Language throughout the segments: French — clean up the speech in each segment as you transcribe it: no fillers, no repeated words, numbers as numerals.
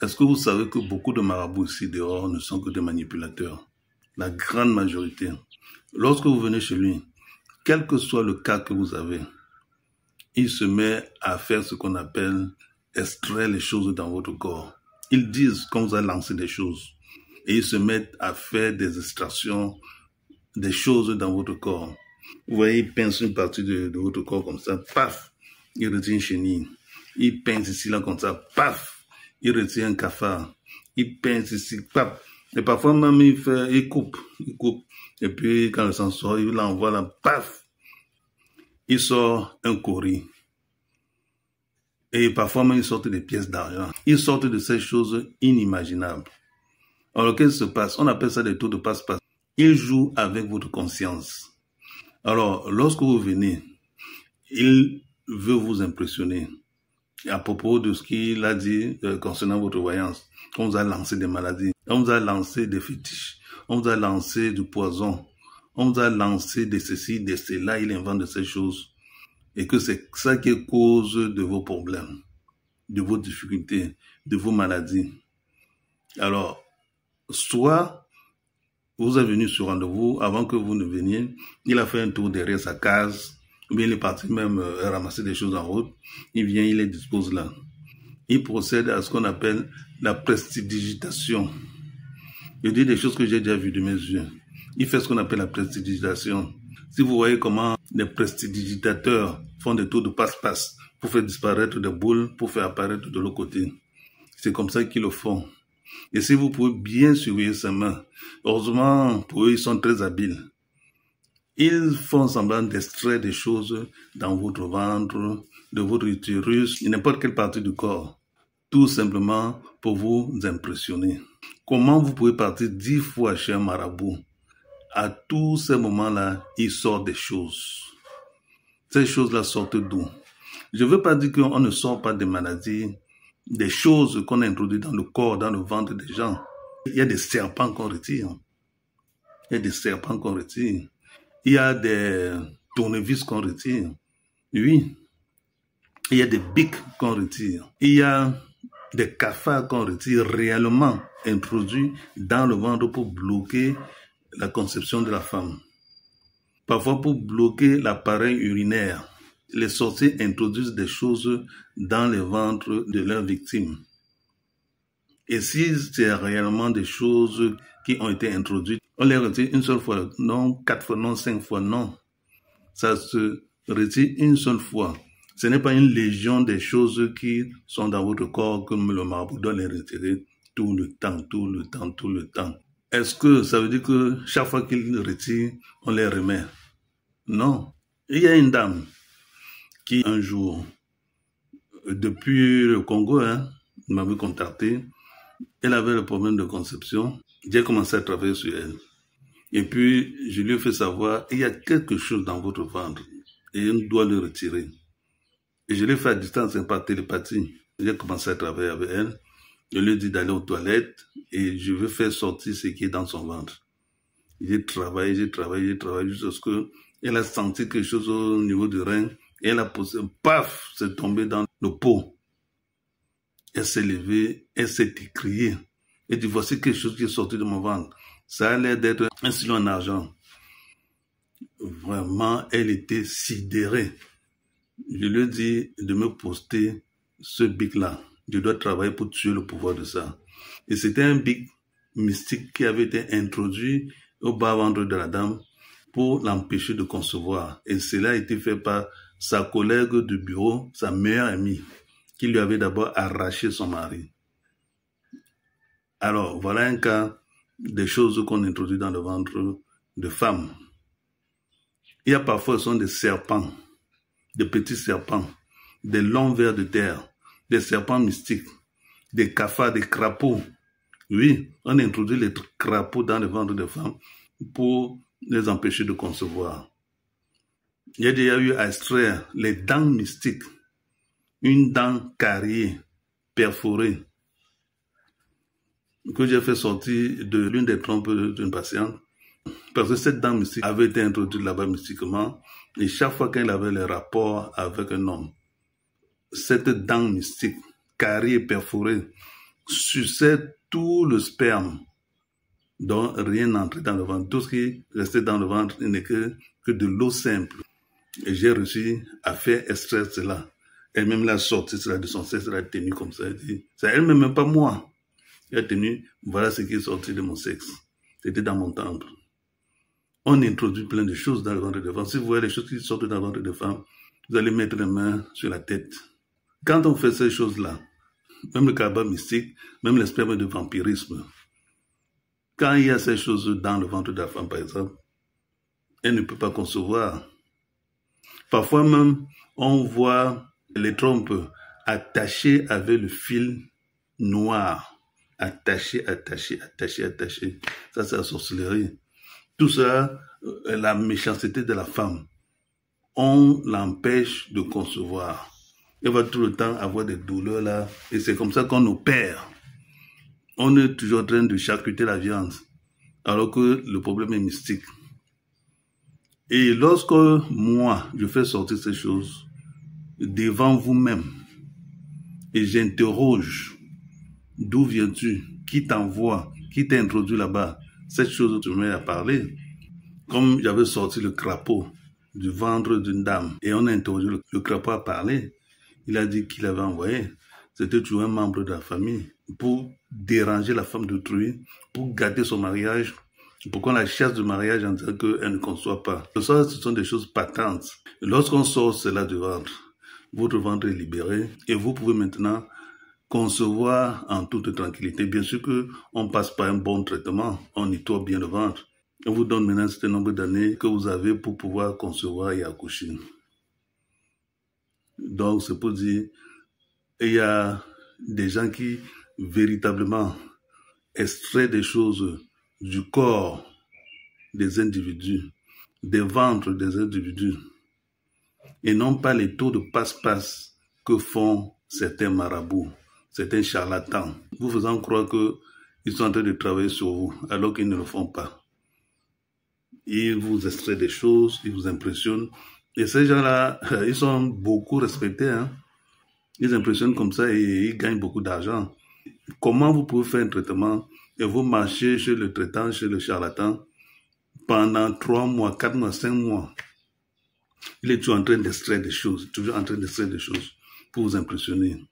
Est-ce que vous savez que beaucoup de marabouts ici dehors ne sont que des manipulateurs? La grande majorité. Lorsque vous venez chez lui, quel que soit le cas que vous avez, il se met à faire ce qu'on appelle extraire les choses dans votre corps. Ils disent qu'on vous a lancé des choses et ils se mettent à faire des extractions des choses dans votre corps. Vous voyez, il pince une partie de votre corps comme ça, paf, il retient une chenille. Il pince ici, là, comme ça, paf, il retient un cafard. Il pince ici, paf. Et parfois même, il coupe. Et puis, quand le sang sort, il l'envoie là, paf, il sort un cori. Et parfois même, il sort des pièces d'argent. Il sort de ces choses inimaginables. Alors, qu'est-ce qui se passe? On appelle ça des tours de passe-passe. Il joue avec votre conscience. Alors, lorsque vous venez, il veut vous impressionner. À propos de ce qu'il a dit concernant votre voyance, on vous a lancé des maladies, on vous a lancé des fétiches, on vous a lancé du poison, on vous a lancé de ceci, de cela, il invente de ces choses. Et que c'est ça qui est cause de vos problèmes, de vos difficultés, de vos maladies. Alors, soit vous êtes venu sur rendez-vous avant que vous ne veniez, il a fait un tour derrière sa case, ou bien il est parti même ramasser des choses en route, il vient, il les dispose là. Il procède à ce qu'on appelle la prestidigitation. Je dis des choses que j'ai déjà vues de mes yeux. Il fait ce qu'on appelle la prestidigitation. Si vous voyez comment les prestidigitateurs font des tours de passe-passe pour faire disparaître des boules, pour faire apparaître de l'autre côté, c'est comme ça qu'ils le font. Et si vous pouvez bien surveiller ses mains, heureusement pour eux, ils sont très habiles. Ils font semblant d'extraire des choses dans votre ventre, de votre utérus, n'importe quelle partie du corps, tout simplement pour vous impressionner. Comment vous pouvez partir 10 fois chez un marabout? À tous ces moments-là, il sort des choses. Ces choses-là sortent d'où? Je ne veux pas dire qu'on ne sort pas des maladies, des choses qu'on a introduites dans le corps, dans le ventre des gens. Il y a des serpents qu'on retire. Il y a des serpents qu'on retire. Il y a des tournevis qu'on retire. Oui. Il y a des biques qu'on retire. Il y a des cafards qu'on retire réellement introduits dans le ventre pour bloquer la conception de la femme. Parfois pour bloquer l'appareil urinaire. Les sorciers introduisent des choses dans les ventres de leurs victimes. Et si c'est réellement des choses qui ont été introduites, on les retire une seule fois, non 4 fois, non 5 fois, non. Ça se retire une seule fois. Ce n'est pas une légion des choses qui sont dans votre corps que le marabout doit les retirer tout le temps. Est-ce que ça veut dire que chaque fois qu'il retire, on les remet? Non. Il y a une dame qui un jour, depuis le Congo, m'avait contacté. Elle avait le problème de conception. J'ai commencé à travailler sur elle. Et puis, je lui ai fait savoir, il y a quelque chose dans votre ventre et on doit le retirer. Et je l'ai fait à distance, par télépathie. J'ai commencé à travailler avec elle. Je lui ai dit d'aller aux toilettes et je vais faire sortir ce qui est dans son ventre. J'ai travaillé jusqu'à ce qu'elle a senti quelque chose au niveau du rein. Et elle a posé, paf, c'est tombé dans le pot. Elle s'est levée, elle s'est écriée. Elle dit, voici quelque chose qui est sorti de mon ventre. Ça a l'air d'être un stylo en argent. Vraiment, elle était sidérée. Je lui ai dit de me poster ce bic-là. Je dois travailler pour tuer le pouvoir de ça. Et c'était un bic mystique qui avait été introduit au bas-ventre de la dame pour l'empêcher de concevoir. Et cela a été fait par sa collègue du bureau, sa meilleure amie, qui lui avait d'abord arraché son mari. Alors, voilà un cas des choses qu'on introduit dans le ventre de femmes. Il y a parfois, ce sont des serpents, des petits serpents, des longs vers de terre, des serpents mystiques, des cafards, des crapauds. Oui, on introduit les crapauds dans le ventre des femmes pour les empêcher de concevoir. Il y a déjà eu à extraire les dents mystiques, une dent carriée, perforée, que j'ai fait sortir de l'une des trompes d'une patiente, parce que cette dent mystique avait été introduite là-bas mystiquement, et chaque fois qu'elle avait les rapports avec un homme, cette dent mystique, carrée, perforée, suçait tout le sperme. Donc, rien n'entrait dans le ventre. Tout ce qui restait dans le ventre n'est que de l'eau simple. Et j'ai réussi à faire extraire cela. Elle-même l'a sorti cela de son sexe, elle a tenu comme ça. Elle dit, c'est elle-même, même pas moi. Elle a tenu, voilà ce qui est sorti de mon sexe. C'était dans mon temple. On introduit plein de choses dans le ventre de femme. Si vous voyez les choses qui sortent dans le ventre de femme, vous allez mettre les mains sur la tête. Quand on fait ces choses-là, même le cabas mystique, même les spermes de vampirisme, quand il y a ces choses dans le ventre de la femme, par exemple, elle ne peut pas concevoir. Parfois même, on voit les trompes attachées avec le fil noir. Attachées. Ça, c'est la sorcellerie. Tout ça, la méchanceté de la femme, on l'empêche de concevoir. Elle va tout le temps avoir des douleurs là, et c'est comme ça qu'on opère. On est toujours en train de charcuter la viande, alors que le problème est mystique. Et lorsque moi, je fais sortir ces choses devant vous-même, et j'interroge, d'où viens-tu? Qui t'envoie? Qui t'a introduit là-bas? Cette chose, tu me mets à parler. Comme j'avais sorti le crapaud du ventre d'une dame, et on a interrogé le crapaud à parler, il a dit qu'il avait envoyé. C'était toujours un membre de la famille pour déranger la femme d'autrui, pour gâter son mariage, pour qu'on la chasse du mariage en disant qu'elle ne conçoit pas. Ça, ce sont des choses patentes. Lorsqu'on sort cela du ventre, votre ventre est libéré et vous pouvez maintenant concevoir en toute tranquillité. Bien sûr qu'on passe par un bon traitement, on nettoie bien le ventre. On vous donne maintenant un certain nombre d'années que vous avez pour pouvoir concevoir et accoucher. Donc, c'est pour dire, il y a des gens qui véritablement extraient des choses du corps des individus, des ventres des individus, et non pas les taux de passe-passe que font certains marabouts, certains charlatans, vous faisant croire qu'ils sont en train de travailler sur vous, alors qu'ils ne le font pas. Ils vous extraient des choses, ils vous impressionnent, et ces gens-là, ils sont beaucoup respectés, hein. Ils impressionnent comme ça et ils gagnent beaucoup d'argent. Comment vous pouvez faire un traitement et vous marchez chez le traitant, chez le charlatan, pendant 3 mois, 4 mois, 5 mois. Il est toujours en train d'extraire des choses, toujours en train d'extraire des choses pour vous impressionner.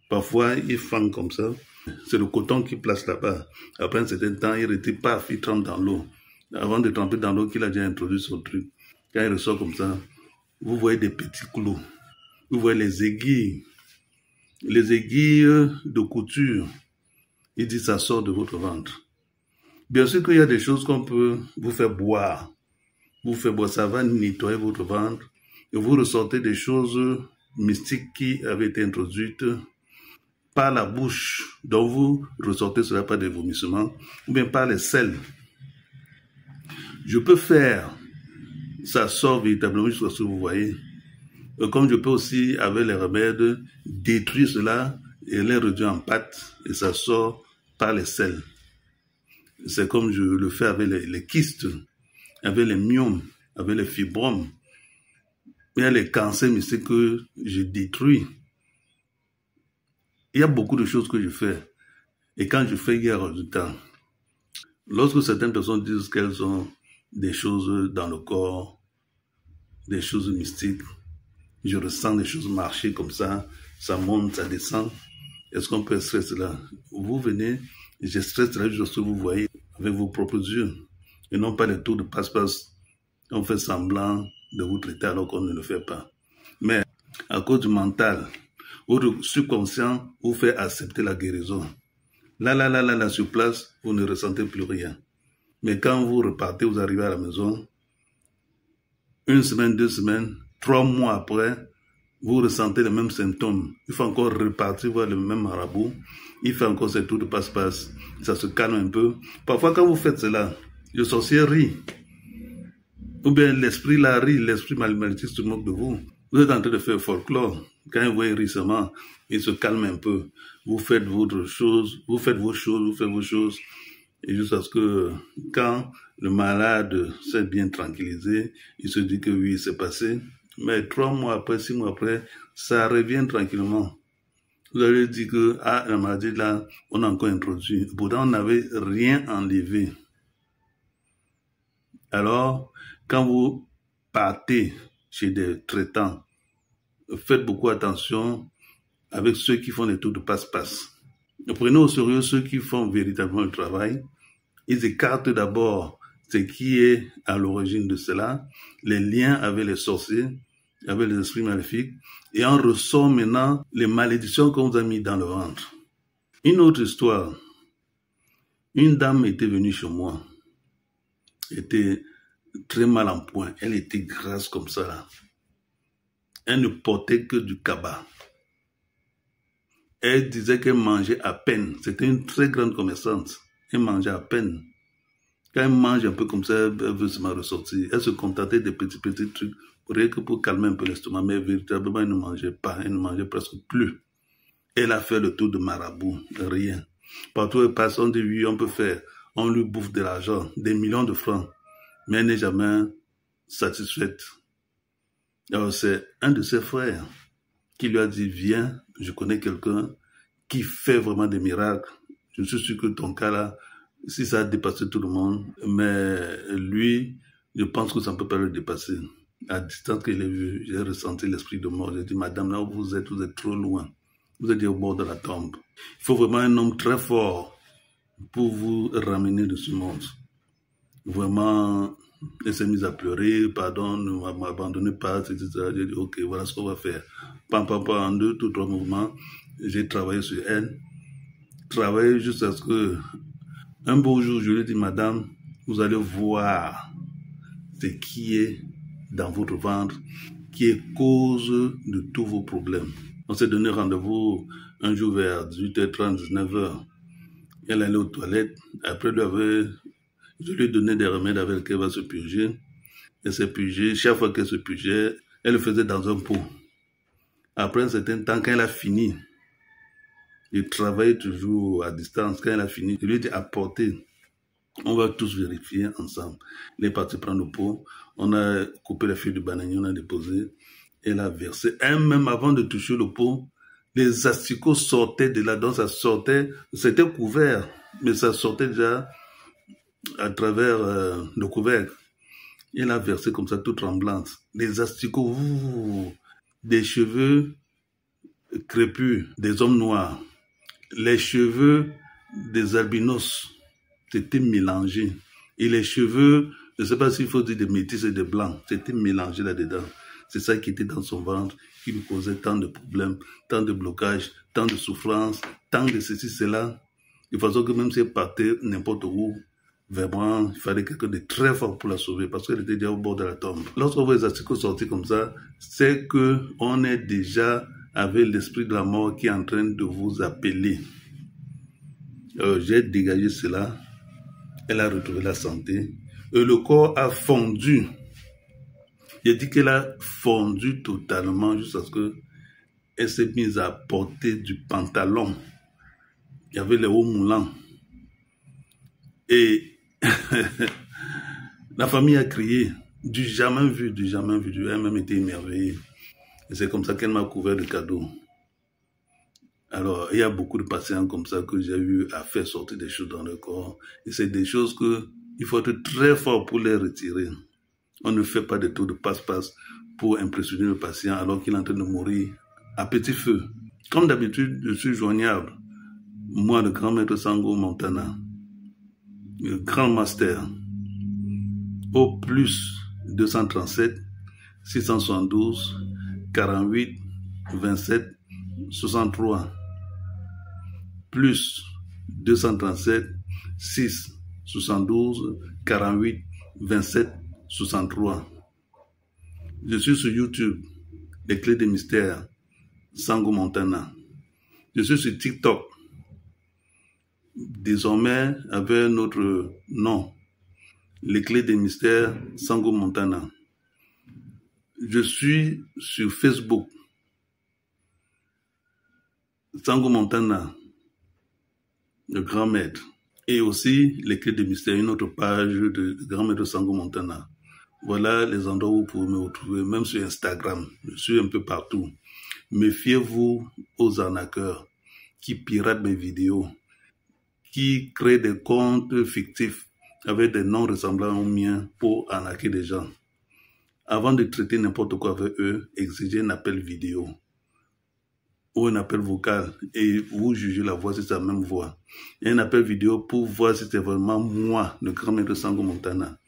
Parfois, il fend comme ça. C'est le coton qu'il place là-bas. Après un certain temps, il retire, paf, il trempe dans l'eau. Avant de tremper dans l'eau qu'il a déjà introduit son truc. Quand il ressort comme ça, vous voyez des petits clous. Vous voyez les aiguilles de couture. Il dit ça sort de votre ventre. Bien sûr qu'il y a des choses qu'on peut vous faire boire. Vous faire boire, ça va nettoyer votre ventre. Et vous ressortez des choses mystiques qui avaient été introduites par la bouche. Donc vous ressortez cela par des vomissements ou bien par les selles. Je peux faire, ça sort véritablement jusqu'à ce que vous voyez. Comme je peux aussi, avec les remèdes, détruire cela et les réduire en pâte et ça sort par les selles. C'est comme je le fais avec les kystes, avec les myomes, avec les fibromes. Il y a les cancers mystiques que je détruis. Il y a beaucoup de choses que je fais. Et quand je fais, il y a un résultat. Lorsque certaines personnes disent qu'elles ont des choses dans le corps, des choses mystiques, je ressens des choses marcher comme ça monte, ça descend. Est-ce qu'on peut extraire cela? Vous venez, j'extrais cela jusqu'à ce que vous voyez avec vos propres yeux. Et non pas les tours de passe-passe. On fait semblant de vous traiter alors qu'on ne le fait pas. Mais à cause du mental, votre subconscient vous fait accepter la guérison. Là, sur place, vous ne ressentez plus rien. Mais quand vous repartez, vous arrivez à la maison, 1 semaine, 2 semaines, 3 mois après, vous ressentez les mêmes symptômes. Il faut encore repartir voir le même marabout. Il fait encore ses tours de passe-passe. Ça se calme un peu. Parfois, quand vous faites cela, le sorcier rit. Ou bien l'esprit là rit, l'esprit malmaléfique se moque de vous. Vous êtes en train de faire folklore. Quand vous voyez seulement, il se calme un peu. Vous faites votre chose, vous faites vos choses. Et jusqu'à ce que, quand le malade s'est bien tranquillisé, il se dit que oui, c'est passé. Mais 3 mois après, 6 mois après, ça revient tranquillement. Vous allez dire que ah, la maladie là, on a encore introduit. Pourtant, on n'avait rien enlevé. Alors, quand vous partez chez des traitants, faites beaucoup attention avec ceux qui font les tours de passe-passe. Prenez au sérieux ceux qui font véritablement le travail. Ils écartent d'abord ce qui est à l'origine de cela, les liens avec les sorciers, avec les esprits maléfiques, et en ressort maintenant les malédictions qu'on vous a mis dans le ventre. Une autre histoire. Une dame était venue chez moi. Elle était très mal en point. Elle était grasse comme ça là. Elle ne portait que du cabas. Elle disait qu'elle mangeait à peine. C'était une très grande commerçante. Elle mangeait à peine. Quand elle mange un peu comme ça, elle veut se ressortir. Elle se contentait des petits trucs, rien que pour calmer un peu l'estomac. Mais véritablement, elle ne mangeait pas. Elle ne mangeait presque plus. Elle a fait le tour de marabout. Rien. Partout où elle passe, on dit oui, on peut faire. On lui bouffe de l'argent, des millions de francs. Mais elle n'est jamais satisfaite. Alors c'est un de ses frères qui lui a dit, viens, je connais quelqu'un qui fait vraiment des miracles. Je suis sûr que ton cas là, si ça a dépassé tout le monde, mais lui, je pense que ça ne peut pas le dépasser. À distance qu'il est vu, j'ai ressenti l'esprit de mort. J'ai dit, madame, là où vous êtes trop loin. Vous êtes au bord de la tombe. Il faut vraiment un homme très fort pour vous ramener de ce monde. Vraiment, elle s'est mise à pleurer, pardon, ne m'abandonnez pas, etc. J'ai dit, ok, voilà ce qu'on va faire. En 2 ou 3 mouvements, j'ai travaillé sur elle. Travaillé jusqu'à ce que, un beau jour, je lui ai dit, madame, vous allez voir ce qui est dans votre ventre, qui est cause de tous vos problèmes. On s'est donné rendez-vous un jour vers 18h30, 19h. Elle allait aux toilettes. Après, je lui ai donné des remèdes avec lesquels elle va se purger. Elle s'est purgée. Chaque fois qu'elle se purgeait, elle le faisait dans un pot. Après un certain temps, quand elle a fini, il travaillait toujours à distance. Quand elle a fini, je lui ai dit apportez. On va tous vérifier ensemble. Elle est partie prendre le pot. On a coupé les feuilles de bananier, on a déposé. Elle a versé. Même avant de toucher le pot, les asticots sortaient de là. Donc ça sortait, c'était couvert, mais ça sortait déjà à travers le couvercle. Elle a versé comme ça, toute tremblante. Les asticots, des cheveux crépus, des hommes noirs. Les cheveux des albinos, c'était mélangé. Et les cheveux, je ne sais pas s'il faut dire des métis et des blancs, c'était mélangé là-dedans. C'est ça qui était dans son ventre, qui lui causait tant de problèmes, tant de blocages, tant de souffrances, tant de ceci, cela. De façon que même si elle partait n'importe où, vraiment, il fallait quelqu'un de très fort pour la sauver parce qu'elle était déjà au bord de la tombe. Lorsqu'on voit les asticots sortir comme ça, c'est qu'on est déjà avec l'esprit de la mort qui est en train de vous appeler. J'ai dégagé cela. Elle a retrouvé la santé. Et le corps a fondu. J'ai dit qu'elle a fondu totalement jusqu'à ce qu'elle s'est mise à porter du pantalon. Il y avait les hauts moulants. Et la famille a crié, du jamais vu, du jamais vu. Elle a même été émerveillée. Et c'est comme ça qu'elle m'a couvert de cadeaux. Alors, il y a beaucoup de patients comme ça que j'ai eu à faire sortir des choses dans le corps. Et c'est des choses qu'il faut être très fort pour les retirer. On ne fait pas des tours de passe-passe pour impressionner le patient alors qu'il est en train de mourir à petit feu. Comme d'habitude, je suis joignable. Moi, le grand maître Sango Montana, le grand master, au plus 237 672 48 27 63 plus 237 6 72 48 27 63. Je suis sur YouTube, les clés des mystères, Sango Montana. Je suis sur TikTok, désormais avec notre nom, les clés des mystères, Sango Montana. Je suis sur Facebook, Sango Montana, le grand maître. Et aussi les clés des mystères, une autre page de grand maître Sango Montana. Voilà les endroits où vous pouvez me retrouver, même sur Instagram. Je suis un peu partout. Méfiez-vous aux arnaqueurs qui piratent mes vidéos, qui créent des comptes fictifs avec des noms ressemblant aux miens pour arnaquer des gens. Avant de traiter n'importe quoi avec eux, exigez un appel vidéo ou un appel vocal et vous jugez la voix si c'est la même voix. Et un appel vidéo pour voir si c'est vraiment moi, le grand maître Sango Montana.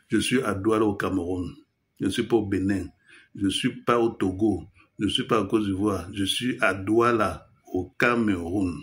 Je suis à Douala au Cameroun. Je ne suis pas au Bénin. Je ne suis pas au Togo. Je ne suis pas à Côte d'Ivoire. Je suis à Douala au Cameroun.